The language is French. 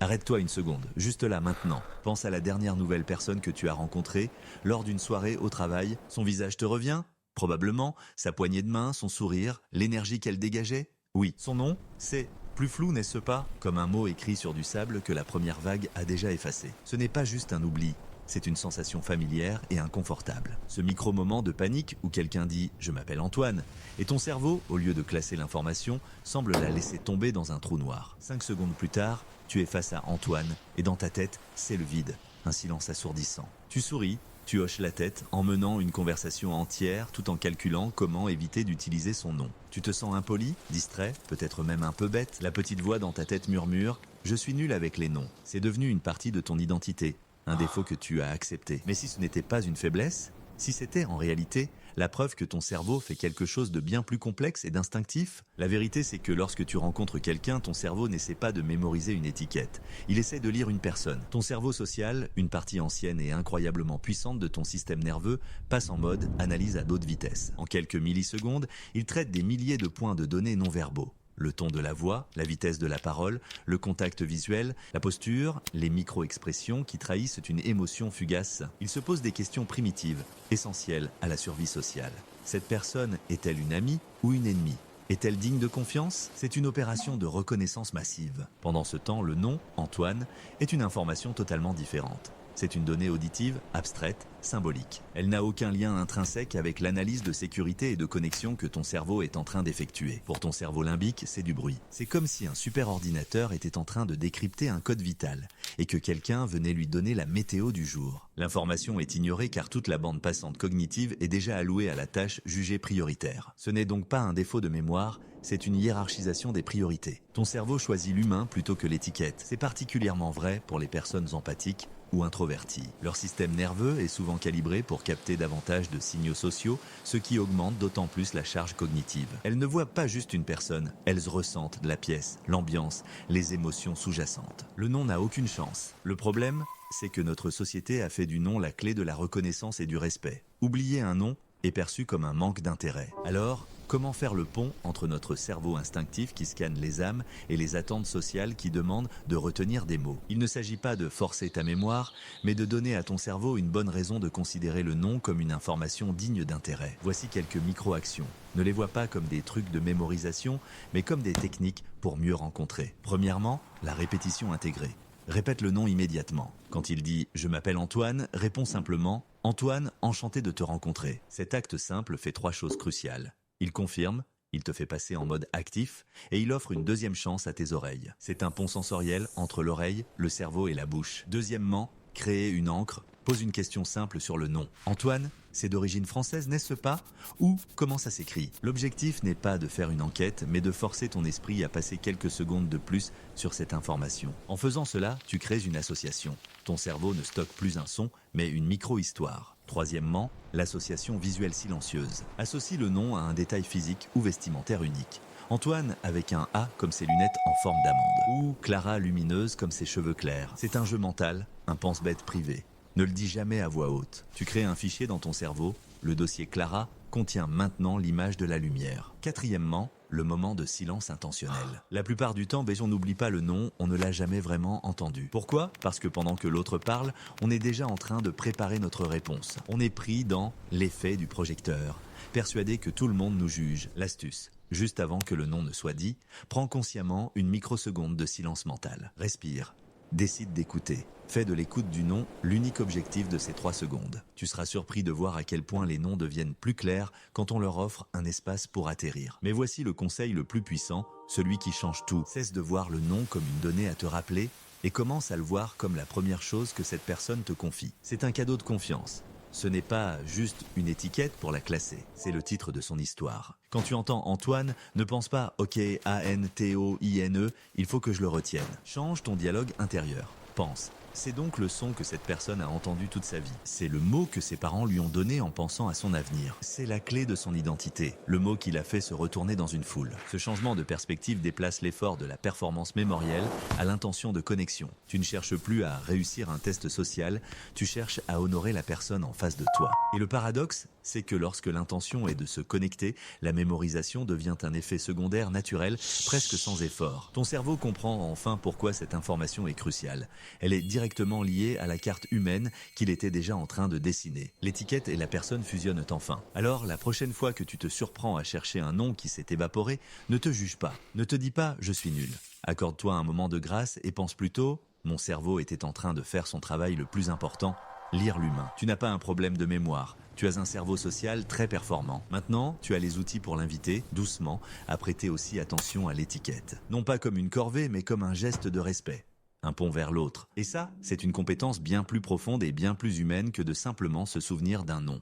Arrête-toi une seconde, juste là maintenant. Pense à la dernière nouvelle personne que tu as rencontrée lors d'une soirée au travail. Son visage te revient? Probablement. Sa poignée de main, son sourire, l'énergie qu'elle dégageait? Oui. Son nom? C'est plus flou, n'est-ce pas? Comme un mot écrit sur du sable que la première vague a déjà effacé. Ce n'est pas juste un oubli. C'est une sensation familière et inconfortable. Ce micro-moment de panique où quelqu'un dit « je m'appelle Antoine » et ton cerveau, au lieu de classer l'information, semble la laisser tomber dans un trou noir. 5 secondes plus tard, tu es face à Antoine et dans ta tête, c'est le vide, un silence assourdissant. Tu souris, tu hoches la tête en menant une conversation entière tout en calculant comment éviter d'utiliser son nom. Tu te sens impoli, distrait, peut-être même un peu bête. La petite voix dans ta tête murmure « je suis nul avec les noms ». C'est devenu une partie de ton identité. Un défaut que tu as accepté. Mais si ce n'était pas une faiblesse, si c'était en réalité la preuve que ton cerveau fait quelque chose de bien plus complexe et d'instinctif, la vérité c'est que lorsque tu rencontres quelqu'un, ton cerveau n'essaie pas de mémoriser une étiquette. Il essaie de lire une personne. Ton cerveau social, une partie ancienne et incroyablement puissante de ton système nerveux, passe en mode analyse à d'autres vitesses. En quelques millisecondes, il traite des milliers de points de données non verbaux. Le ton de la voix, la vitesse de la parole, le contact visuel, la posture, les micro-expressions qui trahissent une émotion fugace. Il se pose des questions primitives, essentielles à la survie sociale. Cette personne est-elle une amie ou une ennemie ? Est-elle digne de confiance? C'est une opération de reconnaissance massive. Pendant ce temps, le nom, Antoine, est une information totalement différente. C'est une donnée auditive, abstraite, symbolique. Elle n'a aucun lien intrinsèque avec l'analyse de sécurité et de connexion que ton cerveau est en train d'effectuer. Pour ton cerveau limbique, c'est du bruit. C'est comme si un superordinateur était en train de décrypter un code vital et que quelqu'un venait lui donner la météo du jour. L'information est ignorée car toute la bande passante cognitive est déjà allouée à la tâche jugée prioritaire. Ce n'est donc pas un défaut de mémoire, c'est une hiérarchisation des priorités. Ton cerveau choisit l'humain plutôt que l'étiquette. C'est particulièrement vrai pour les personnes empathiques ou introvertis. Leur système nerveux est souvent calibré pour capter davantage de signaux sociaux, ce qui augmente d'autant plus la charge cognitive. Elles ne voient pas juste une personne, elles ressentent la pièce, l'ambiance, les émotions sous-jacentes. Le nom n'a aucune chance. Le problème, c'est que notre société a fait du nom la clé de la reconnaissance et du respect. Oublier un nom est perçu comme un manque d'intérêt. Alors, comment faire le pont entre notre cerveau instinctif qui scanne les âmes et les attentes sociales qui demandent de retenir des mots? Il ne s'agit pas de forcer ta mémoire, mais de donner à ton cerveau une bonne raison de considérer le nom comme une information digne d'intérêt. Voici quelques micro-actions. Ne les vois pas comme des trucs de mémorisation, mais comme des techniques pour mieux rencontrer. Premièrement, la répétition intégrée. Répète le nom immédiatement. Quand il dit « je m'appelle Antoine », réponds simplement « Antoine, enchanté de te rencontrer ». Cet acte simple fait 3 choses cruciales. Il confirme, il te fait passer en mode actif et il offre une deuxième chance à tes oreilles. C'est un pont sensoriel entre l'oreille, le cerveau et la bouche. Deuxièmement, créer une encre. Pose une question simple sur le nom. Antoine, c'est d'origine française, n'est-ce pas? Ou comment ça s'écrit? L'objectif n'est pas de faire une enquête, mais de forcer ton esprit à passer quelques secondes de plus sur cette information. En faisant cela, tu crées une association. Ton cerveau ne stocke plus un son, mais une micro-histoire. Troisièmement, l'association visuelle silencieuse. Associe le nom à un détail physique ou vestimentaire unique. Antoine avec un A comme ses lunettes en forme d'amande. Ou Clara lumineuse comme ses cheveux clairs. C'est un jeu mental, un pense-bête privé. Ne le dis jamais à voix haute. Tu crées un fichier dans ton cerveau. Le dossier Clara contient maintenant l'image de la lumière. Quatrièmement, le moment de silence intentionnel. La plupart du temps, on n'oublie pas le nom, on ne l'a jamais vraiment entendu. Pourquoi? Parce que pendant que l'autre parle, on est déjà en train de préparer notre réponse. On est pris dans l'effet du projecteur, persuadé que tout le monde nous juge. L'astuce, juste avant que le nom ne soit dit, prends consciemment une microseconde de silence mental. Respire. Décide d'écouter. Fais de l'écoute du nom l'unique objectif de ces 3 secondes. Tu seras surpris de voir à quel point les noms deviennent plus clairs quand on leur offre un espace pour atterrir. Mais voici le conseil le plus puissant, celui qui change tout. Cesse de voir le nom comme une donnée à te rappeler et commence à le voir comme la première chose que cette personne te confie. C'est un cadeau de confiance. Ce n'est pas juste une étiquette pour la classer, c'est le titre de son histoire. Quand tu entends Antoine, ne pense pas « Ok, A-N-T-O-I-N-E, il faut que je le retienne ». Change ton dialogue intérieur. pense. C'est donc le son que cette personne a entendu toute sa vie. C'est le mot que ses parents lui ont donné en pensant à son avenir. C'est la clé de son identité. Le mot qui l'a fait se retourner dans une foule. Ce changement de perspective déplace l'effort de la performance mémorielle à l'intention de connexion. Tu ne cherches plus à réussir un test social, tu cherches à honorer la personne en face de toi. Et le paradoxe, c'est que lorsque l'intention est de se connecter, la mémorisation devient un effet secondaire naturel, presque sans effort. Ton cerveau comprend enfin pourquoi cette information est cruciale. Elle est directement liée à la carte humaine qu'il était déjà en train de dessiner. L'étiquette et la personne fusionnent enfin. Alors, la prochaine fois que tu te surprends à chercher un nom qui s'est évaporé, ne te juge pas. Ne te dis pas « je suis nul ». Accorde-toi un moment de grâce et pense plutôt « mon cerveau était en train de faire son travail le plus important ». Lire l'humain. Tu n'as pas un problème de mémoire. Tu as un cerveau social très performant. Maintenant, tu as les outils pour l'inviter, doucement, à prêter aussi attention à l'étiquette. Non pas comme une corvée, mais comme un geste de respect. Un pont vers l'autre. Et ça, c'est une compétence bien plus profonde et bien plus humaine que de simplement se souvenir d'un nom.